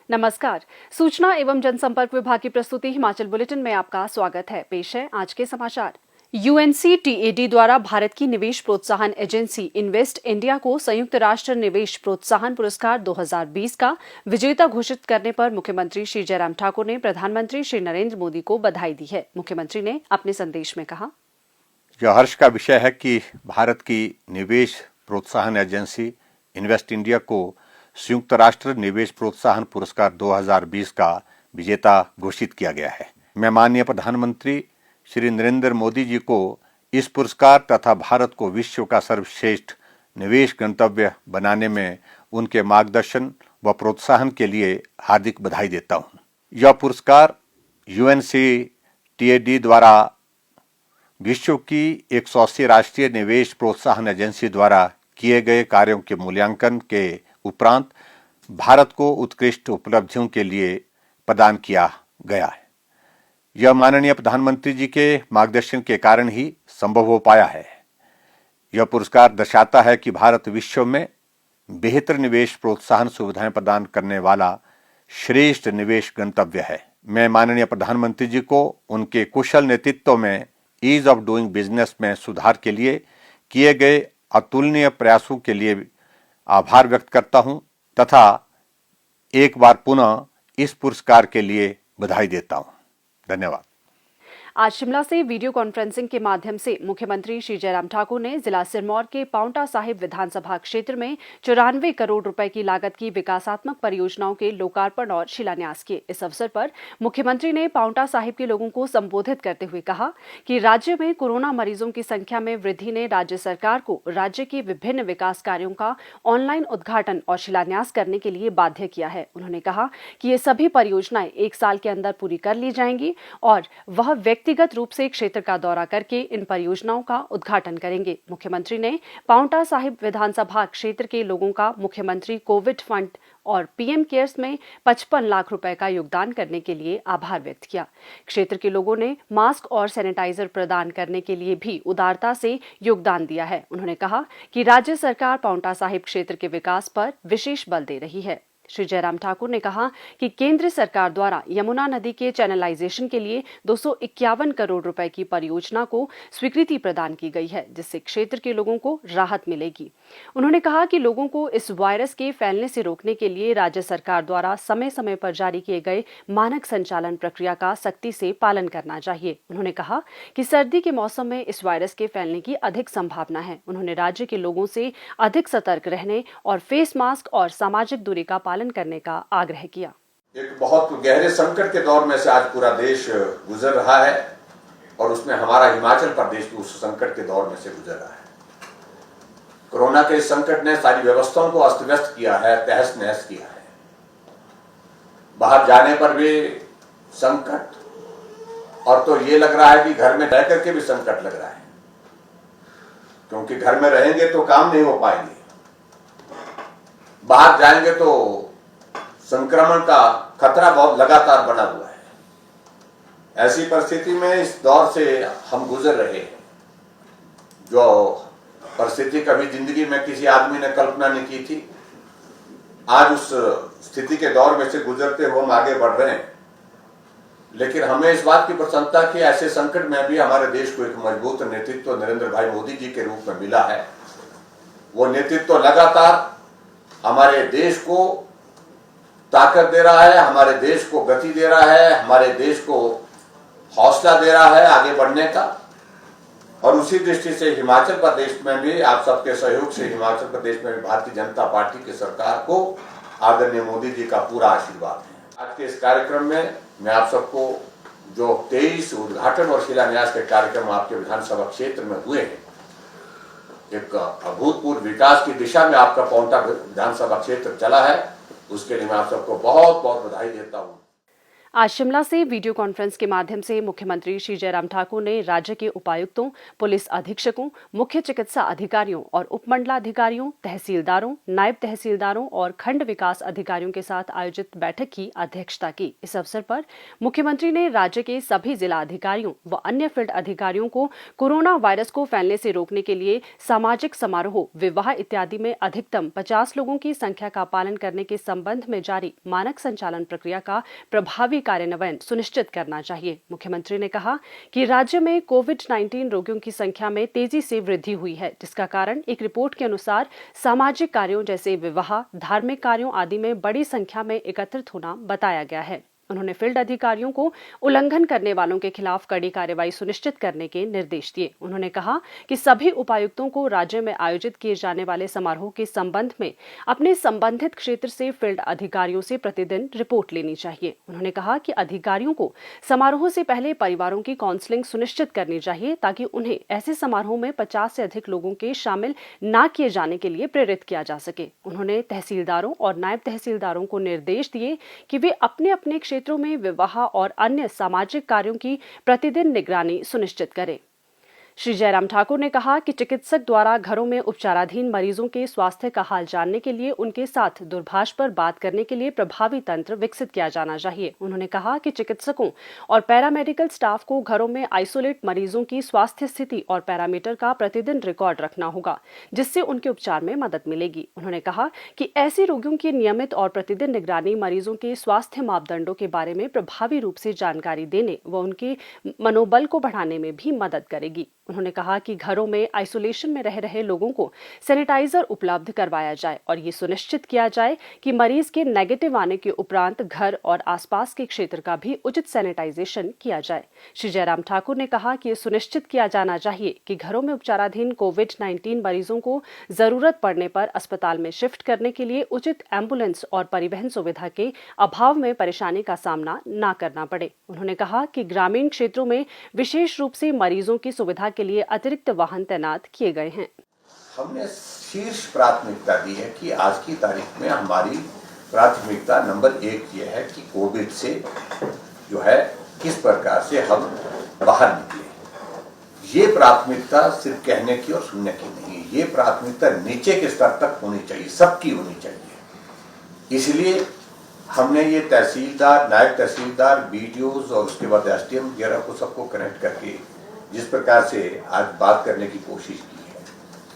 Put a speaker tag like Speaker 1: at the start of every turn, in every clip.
Speaker 1: नमस्कार। सूचना एवं जनसंपर्क विभाग की प्रस्तुति हिमाचल बुलेटिन में आपका स्वागत है। पेश है आज के समाचार। UNCTAD द्वारा भारत की निवेश प्रोत्साहन एजेंसी इन्वेस्ट इंडिया को संयुक्त राष्ट्र निवेश प्रोत्साहन पुरस्कार 2020 का विजेता घोषित करने पर मुख्यमंत्री श्री जयराम ठाकुर ने प्रधानमंत्री श्री नरेंद्र मोदी को बधाई दी है। मुख्यमंत्री ने अपने संदेश में कहा,
Speaker 2: यह हर्ष का विषय है कि भारत की निवेश प्रोत्साहन एजेंसी इन्वेस्ट इंडिया को संयुक्त राष्ट्र निवेश प्रोत्साहन पुरस्कार 2020 का विजेता घोषित किया गया है। मैं माननीय प्रधानमंत्री श्री नरेंद्र मोदी जी को इस पुरस्कार तथा भारत को विश्व का सर्वश्रेष्ठ निवेश गंतव्य बनाने में उनके मार्गदर्शन व प्रोत्साहन के लिए हार्दिक बधाई देता हूं। यह पुरस्कार UNCTAD द्वारा विश्व की 180 राष्ट्रीय निवेश प्रोत्साहन एजेंसी द्वारा किए गए कार्यों के मूल्यांकन के उपरांत भारत को उत्कृष्ट उपलब्धियों के लिए प्रदान किया गया है। यह माननीय प्रधानमंत्री जी के मार्गदर्शन के कारण ही संभव हो पाया है। यह पुरस्कार दर्शाता है कि भारत विश्व में बेहतर निवेश प्रोत्साहन सुविधाएं प्रदान करने वाला श्रेष्ठ निवेश गंतव्य है। मैं माननीय प्रधानमंत्री जी को उनके कुशल नेतृत्व में ईज ऑफ डूइंग बिजनेस में सुधार के लिए किए गए अतुलनीय प्रयासों के लिए आभार व्यक्त करता हूं तथा एक बार पुनः इस पुरस्कार के लिए बधाई देता हूं। धन्यवाद।
Speaker 1: आज शिमला से वीडियो कॉन्फ्रेंसिंग के माध्यम से मुख्यमंत्री श्री जयराम ठाकुर ने जिला सिरमौर के पांवटा साहिब विधानसभा क्षेत्र में 94 करोड़ रुपए की लागत की विकासात्मक परियोजनाओं के लोकार्पण और शिलान्यास किए। इस अवसर पर मुख्यमंत्री ने पांवटा साहिब के लोगों को संबोधित करते हुए कहा कि राज्य में कोरोना मरीजों की संख्या में वृद्धि ने राज्य सरकार को राज्य के विभिन्न विकास कार्यों का ऑनलाइन उद्घाटन और शिलान्यास करने के लिए बाध्य किया है। उन्होंने कहा कि ये सभी परियोजनाएं 1 साल के अंदर पूरी कर ली जाएंगी और वह व्यक्तिगत रूप से क्षेत्र का दौरा करके इन परियोजनाओं का उद्घाटन करेंगे। मुख्यमंत्री ने पांवटा साहिब विधानसभा क्षेत्र के लोगों का मुख्यमंत्री कोविड फंड और PM केयर्स में 55 लाख रुपए का योगदान करने के लिए आभार व्यक्त किया। क्षेत्र के लोगों ने मास्क और सैनिटाइजर प्रदान करने के लिए भी उदारता से योगदान दिया है। उन्होंने कहा कि राज्य सरकार पांवटा साहिब क्षेत्र के विकास पर विशेष बल दे रही है। श्री जयराम ठाकुर ने कहा कि केंद्र सरकार द्वारा यमुना नदी के चैनलाइजेशन के लिए 251 करोड़ रुपए की परियोजना को स्वीकृति प्रदान की गई है, जिससे क्षेत्र के लोगों को राहत मिलेगी। उन्होंने कहा कि लोगों को इस वायरस के फैलने से रोकने के लिए राज्य सरकार द्वारा समय समय पर जारी किए गए मानक संचालन प्रक्रिया का सख्ती से पालन करना चाहिए। उन्होंने कहा कि सर्दी के मौसम में इस वायरस के फैलने की अधिक संभावना है। उन्होंने राज्य के लोगों से अधिक सतर्क रहने और फेस मास्क और सामाजिक दूरी का पालन करने का आग्रह किया।
Speaker 3: एक बहुत गहरे संकट के दौर में से आज पूरा देश गुजर रहा है और उसमें हमारा हिमाचल प्रदेश भी उस संकट के दौर में से गुजर रहा है। कोरोना के इस संकट ने सारी व्यवस्थाओं को अस्त व्यस्त किया है, तहस नहस किया है। बाहर जाने पर भी संकट, और तो ये लग रहा है कि घर में रह करके भी संकट लग रहा है, क्योंकि घर में रहेंगे तो काम नहीं हो पाएंगे, बाहर जाएंगे तो संक्रमण का खतरा बहुत लगातार बना हुआ है। ऐसी परिस्थिति में इस दौर से हम गुजर रहे हैं, जो परिस्थिति कभी जिंदगी में किसी आदमी ने कल्पना नहीं की थी। आज उस स्थिति के दौर में से गुजरते हुए हम आगे बढ़ रहे हैं, लेकिन हमें इस बात की प्रसन्नता कि ऐसे संकट में भी हमारे देश को एक मजबूत नेतृत्व नरेंद्र भाई मोदी जी के रूप में मिला है। वो नेतृत्व लगातार हमारे देश को ताकत दे रहा है, हमारे देश को गति दे रहा है, हमारे देश को हौसला दे रहा है आगे बढ़ने का। और उसी दृष्टि से हिमाचल प्रदेश में भी आप सबके सहयोग से हिमाचल प्रदेश में भी भारतीय जनता पार्टी की सरकार को आदरणीय मोदी जी का पूरा आशीर्वाद है। आज के इस कार्यक्रम में मैं आप सबको जो 23 उद्घाटन और शिलान्यास के कार्यक्रम आपके विधानसभा क्षेत्र में हुए हैं, एक अभूतपूर्व विकास की दिशा में आपका पांवटा विधानसभा क्षेत्र चला है, उसके लिए मैं आप सबको बहुत बहुत बधाई देता हूं।
Speaker 1: आज शिमला से वीडियो कॉन्फ्रेंस के माध्यम से मुख्यमंत्री श्री जयराम ठाकुर ने राज्य के उपायुक्तों, पुलिस अधीक्षकों, मुख्य चिकित्सा अधिकारियों और उपमंडलाधिकारियों, तहसीलदारों, नायब तहसीलदारों और खंड विकास अधिकारियों के साथ आयोजित बैठक की अध्यक्षता की। इस अवसर पर मुख्यमंत्री ने राज्य के सभी जिला अधिकारियों व अन्य फील्ड अधिकारियों को कोरोना वायरस को फैलने से रोकने के लिए सामाजिक समारोह, विवाह इत्यादि में अधिकतम 50 लोगों की संख्या का पालन करने के संबंध में जारी मानक संचालन प्रक्रिया का प्रभावी कार्यान्वयन सुनिश्चित करना चाहिए। मुख्यमंत्री ने कहा कि राज्य में कोविड-19 रोगियों की संख्या में तेजी से वृद्धि हुई है, जिसका कारण एक रिपोर्ट के अनुसार सामाजिक कार्यों जैसे विवाह, धार्मिक कार्यों आदि में बड़ी संख्या में एकत्रित होना बताया गया है। उन्होंने फील्ड अधिकारियों को उल्लंघन करने वालों के खिलाफ कड़ी कार्रवाई सुनिश्चित करने के निर्देश दिए। उन्होंने कहा कि सभी उपायुक्तों को राज्य में आयोजित किए जाने वाले समारोह के संबंध में अपने संबंधित क्षेत्र से फील्ड अधिकारियों से प्रतिदिन रिपोर्ट लेनी चाहिए। उन्होंने कहा कि अधिकारियों को समारोह से पहले परिवारों की काउंसलिंग सुनिश्चित करनी चाहिए ताकि उन्हें ऐसे समारोह में 50 से अधिक लोगों के शामिल न किए जाने के लिए प्रेरित किया जा सके। उन्होंने तहसीलदारों और नायब तहसीलदारों को निर्देश दिए कि वे अपने अपने क्षेत्रों में विवाह और अन्य सामाजिक कार्यों की प्रतिदिन निगरानी सुनिश्चित करें। श्री जयराम ठाकुर ने कहा कि चिकित्सक द्वारा घरों में उपचाराधीन मरीजों के स्वास्थ्य का हाल जानने के लिए उनके साथ दूरभाष पर बात करने के लिए प्रभावी तंत्र विकसित किया जाना चाहिए। उन्होंने कहा कि चिकित्सकों और पैरामेडिकल स्टाफ को घरों में आइसोलेट मरीजों की स्वास्थ्य स्थिति और पैरामीटर का प्रतिदिन रिकॉर्ड रखना होगा, जिससे उनके उपचार में मदद मिलेगी। उन्होंने कहा कि ऐसे रोगियों की नियमित और प्रतिदिन निगरानी मरीजों के स्वास्थ्य मापदंडों के बारे में प्रभावी रूप से जानकारी देने व उनके मनोबल को बढ़ाने में भी मदद करेगी। उन्होंने कहा कि घरों में आइसोलेशन में रह रहे लोगों को सैनिटाइजर उपलब्ध करवाया जाए और ये सुनिश्चित किया जाए कि मरीज के नेगेटिव आने के उपरांत घर और आसपास के क्षेत्र का भी उचित सैनिटाइजेशन किया जाए। श्री जयराम ठाकुर ने कहा कि ये सुनिश्चित किया जाना चाहिए कि घरों में उपचाराधीन कोविड-19 मरीजों को जरूरत पड़ने पर अस्पताल में शिफ्ट करने के लिए उचित एम्बुलेंस और परिवहन सुविधा के अभाव में परेशानी का सामना न करना पड़े। उन्होंने कहा कि ग्रामीण क्षेत्रों में विशेष रूप से मरीजों की सुविधा के लिए अतिरिक्त वाहन तैनात किए गए हैं।
Speaker 3: हमने शीर्ष प्राथमिकता दी है कि आज की तारीख में हमारी प्राथमिकता नंबर 1 ये है कि कोविड से जो है किस प्रकार से हम बाहर निकले। ये प्राथमिकता सिर्फ कहने की और सुनने की नहीं, ये प्राथमिकता नीचे के स्तर तक होनी चाहिए, सबकी होनी चाहिए। इसलिए हमने ये तहसीलदार, नायब तहसीलदार, बीडीओज और उसके बाद एसडीएम वगैरह को सबको कनेक्ट करके जिस प्रकार से आज बात करने की कोशिश की है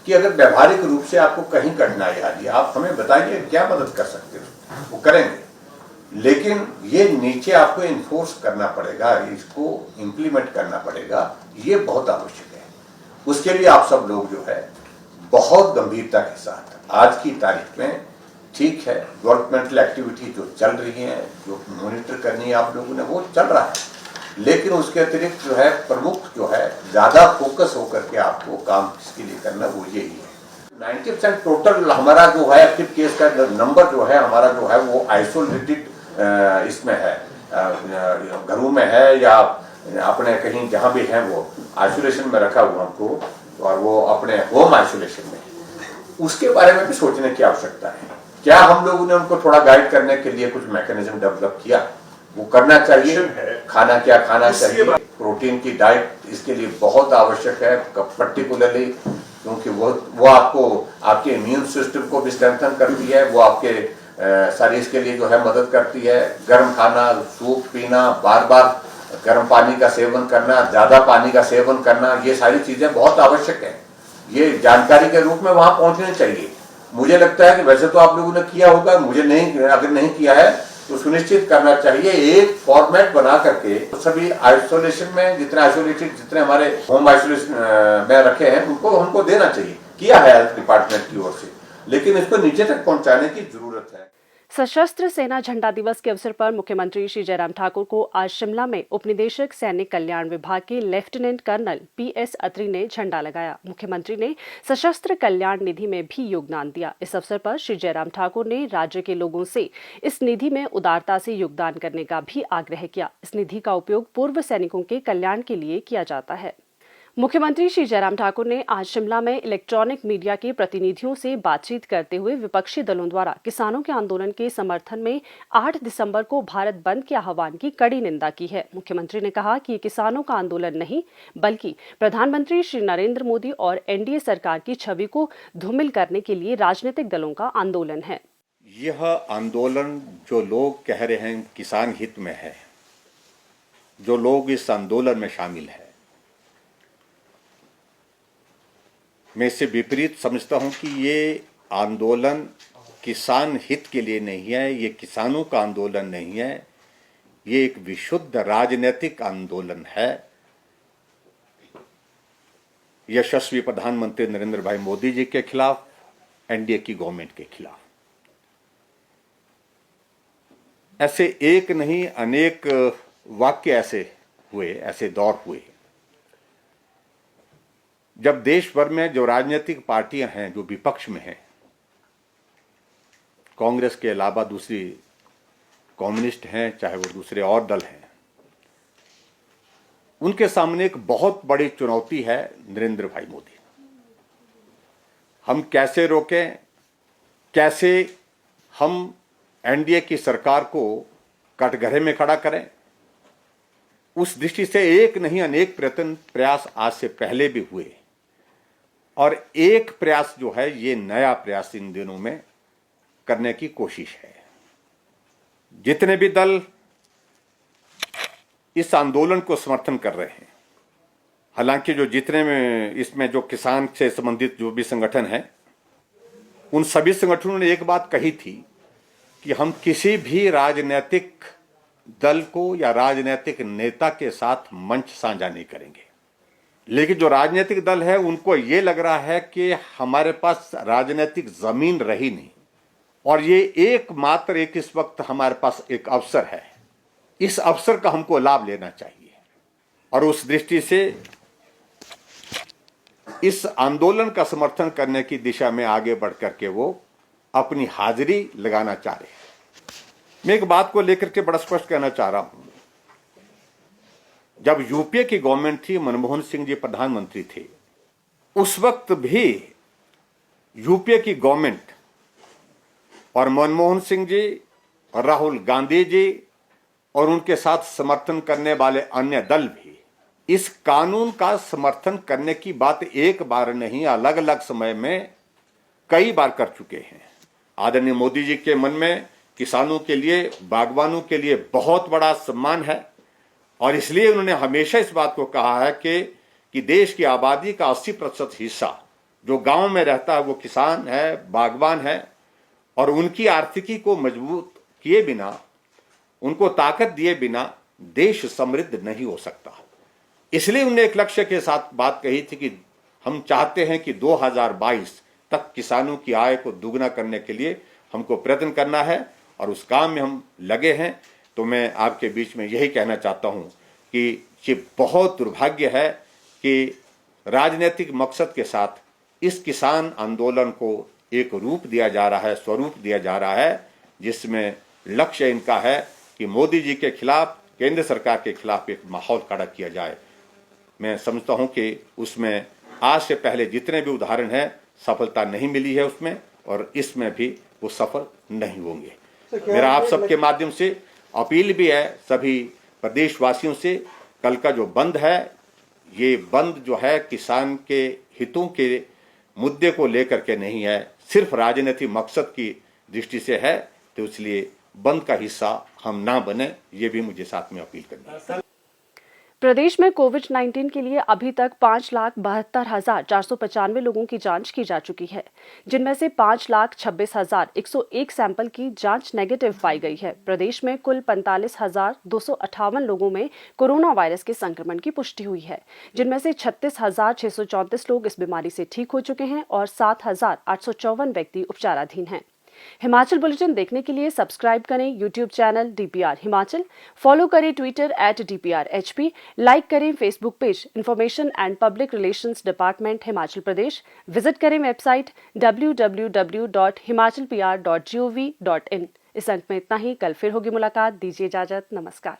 Speaker 3: कि अगर व्यवहारिक रूप से आपको कहीं कठिनाई आ रही है, आप हमें बताइए क्या मदद कर सकते हो, वो करेंगे। लेकिन ये नीचे आपको इन्फोर्स करना पड़ेगा, इसको इम्प्लीमेंट करना पड़ेगा, ये बहुत आवश्यक है। उसके लिए आप सब लोग जो है बहुत गंभीरता के साथ आज की तारीख में, ठीक है, डेवलपमेंटल एक्टिविटी जो चल रही है, जो मॉनिटर करनी है आप लोगों ने, वो चल रहा है, लेकिन उसके अतिरिक्त जो है प्रमुख जो है ज्यादा फोकस होकर के आपको काम किसके लिए करना, वो यही है। 90% टोटल हमारा जो है एक्टिव केस का नंबर जो है हमारा जो है वो आइसोलेटेड इसमें है, घरों में है या अपने कहीं जहां भी है वो आइसोलेशन में रखा हुआ हमको, और वो अपने होम आइसोलेशन में। उसके बारे में भी सोचने की आवश्यकता है। क्या हम लोगों ने उनको थोड़ा गाइड करने के लिए कुछ मैकेनिज्म डेवलप किया, वो करना चाहिए। खाना क्या खाना चाहिए, प्रोटीन की डाइट इसके लिए बहुत आवश्यक है, पर्टिकुलरली क्योंकि वो आपको आपके इम्यून सिस्टम को भी स्ट्रेंथन करती है, वो आपके शरीर के लिए जो है मदद करती है। गर्म खाना, सूप पीना, बार बार गर्म पानी का सेवन करना, ज्यादा पानी का सेवन करना, ये सारी चीजें बहुत आवश्यक है। ये जानकारी के रूप में वहां पहुंचनी चाहिए। मुझे लगता है कि वैसे तो आप लोगों ने किया होगा, मुझे नहीं, अगर नहीं किया है तो सुनिश्चित करना चाहिए एक फॉर्मेट बना करके सभी आइसोलेशन में जितने हमारे होम आइसोलेशन में रखे हैं उनको हमको देना चाहिए। किया है हेल्थ डिपार्टमेंट की ओर से, लेकिन इसको नीचे तक पहुंचाने की जरूरत है।
Speaker 1: सशस्त्र सेना झंडा दिवस के अवसर पर मुख्यमंत्री श्री जयराम ठाकुर को आज शिमला में उपनिदेशक सैनिक कल्याण विभाग के लेफ्टिनेंट कर्नल PS अत्री ने झंडा लगाया। मुख्यमंत्री ने सशस्त्र कल्याण निधि में भी योगदान दिया। इस अवसर पर श्री जयराम ठाकुर ने राज्य के लोगों से इस निधि में उदारता से योगदान करने का भी आग्रह किया। इस निधि का उपयोग पूर्व सैनिकों के कल्याण के लिए किया जाता है। मुख्यमंत्री श्री जयराम ठाकुर ने आज शिमला में इलेक्ट्रॉनिक मीडिया के प्रतिनिधियों से बातचीत करते हुए विपक्षी दलों द्वारा किसानों के आंदोलन के समर्थन में 8 दिसंबर को भारत बंद के आह्वान की कड़ी निंदा की है। मुख्यमंत्री ने कहा कि ये किसानों का आंदोलन नहीं बल्कि प्रधानमंत्री श्री नरेंद्र मोदी और एनडीए सरकार की छवि को धूमिल करने के लिए राजनीतिक दलों का आंदोलन है।
Speaker 2: यह आंदोलन जो लोग कह रहे हैं किसान हित में है, जो लोग इस आंदोलन में शामिल है, मैं इससे विपरीत समझता हूं कि ये आंदोलन किसान हित के लिए नहीं है, ये किसानों का आंदोलन नहीं है, ये एक विशुद्ध राजनीतिक आंदोलन है। यशस्वी प्रधानमंत्री नरेंद्र भाई मोदी जी के खिलाफ, एनडीए की गवर्नमेंट के खिलाफ। ऐसे एक नहीं अनेक वाक्य ऐसे हुए, ऐसे दौर हुए जब देश भर में जो राजनीतिक पार्टियां हैं, जो विपक्ष में हैं, कांग्रेस के अलावा दूसरी कम्युनिस्ट हैं, चाहे वो दूसरे और दल हैं, उनके सामने एक बहुत बड़ी चुनौती है नरेंद्र भाई मोदी। हम कैसे रोकें, कैसे हम एनडीए की सरकार को कटघरे में खड़ा करें, उस दृष्टि से एक नहीं अनेक प्रयास आज से पहले भी हुए और एक प्रयास जो है ये नया प्रयास इन दिनों में करने की कोशिश है। जितने भी दल इस आंदोलन को समर्थन कर रहे हैं, हालांकि जो जितने में इसमें जो किसान से संबंधित जो भी संगठन हैं, उन सभी संगठनों ने एक बात कही थी कि हम किसी भी राजनीतिक दल को या राजनीतिक नेता के साथ मंच साझा नहीं करेंगे। लेकिन जो राजनीतिक दल है उनको ये लग रहा है कि हमारे पास राजनीतिक जमीन रही नहीं और ये एकमात्र एक इस वक्त हमारे पास एक अवसर है, इस अवसर का हमको लाभ लेना चाहिए और उस दृष्टि से इस आंदोलन का समर्थन करने की दिशा में आगे बढ़ करके वो अपनी हाजिरी लगाना चाह रहे हैं। मैं एक बात को लेकर के बड़ा स्पष्ट कहना चाह रहा हूं, जब यूपीए की गवर्नमेंट थी, मनमोहन सिंह जी प्रधानमंत्री थे, उस वक्त भी यूपीए की गवर्नमेंट और मनमोहन सिंह जी और राहुल गांधी जी और उनके साथ समर्थन करने वाले अन्य दल भी इस कानून का समर्थन करने की बात एक बार नहीं, अलग अलग समय में कई बार कर चुके हैं। आदरणीय मोदी जी के मन में किसानों के लिए, बागवानों के लिए बहुत बड़ा सम्मान है और इसलिए उन्होंने हमेशा इस बात को कहा है कि देश की आबादी का 80% हिस्सा जो गांव में रहता है वो किसान है, बागवान है और उनकी आर्थिकी को मजबूत किए बिना, उनको ताकत दिए बिना देश समृद्ध नहीं हो सकता। इसलिए उन्होंने एक लक्ष्य के साथ बात कही थी कि हम चाहते हैं कि 2022 तक किसानों की आय को दुगना करने के लिए हमको प्रयत्न करना है और उस काम में हम लगे हैं। तो मैं आपके बीच में यही कहना चाहता हूं कि ये बहुत दुर्भाग्य है कि राजनीतिक मकसद के साथ इस किसान आंदोलन को एक रूप दिया जा रहा है, स्वरूप दिया जा रहा है, जिसमें लक्ष्य इनका है कि मोदी जी के खिलाफ, केंद्र सरकार के खिलाफ एक माहौल खड़ा किया जाए। मैं समझता हूं कि उसमें आज से पहले जितने भी उदाहरण हैं, सफलता नहीं मिली है उसमें और इसमें भी वो सफल नहीं होंगे। मेरा आप सबके माध्यम से अपील भी है सभी प्रदेशवासियों से, कल का जो बंद है, ये बंद जो है किसान के हितों के मुद्दे को लेकर के नहीं है, सिर्फ राजनीतिक मकसद की दृष्टि से है, तो इसलिए बंद का हिस्सा हम ना बने, ये भी मुझे साथ में अपील करनी है।
Speaker 1: प्रदेश में कोविड-19 के लिए अभी तक 5,72,495 लोगों की जांच की जा चुकी है, जिनमें से 5,26,101 सैंपल की जांच नेगेटिव पाई गई है। प्रदेश में कुल 45,258 लोगों में कोरोना वायरस के संक्रमण की पुष्टि हुई है, जिनमें से 36,634 लोग इस बीमारी से ठीक हो चुके हैं और 7,854 व्यक्ति उपचाराधीन हैं। हिमाचल बुलेटिन देखने के लिए सब्सक्राइब करें YouTube channel DPR Himachal, follow करें ट्विटर @DPRHP, लाइक करें Facebook page information and public relations department Himachal Pradesh, visit करें वेबसाइट www.himachalpr.gov.in। इस अंक में इतना ही, कल फिर होगी मुलाकात, दीजिए इजाजत, नमस्कार।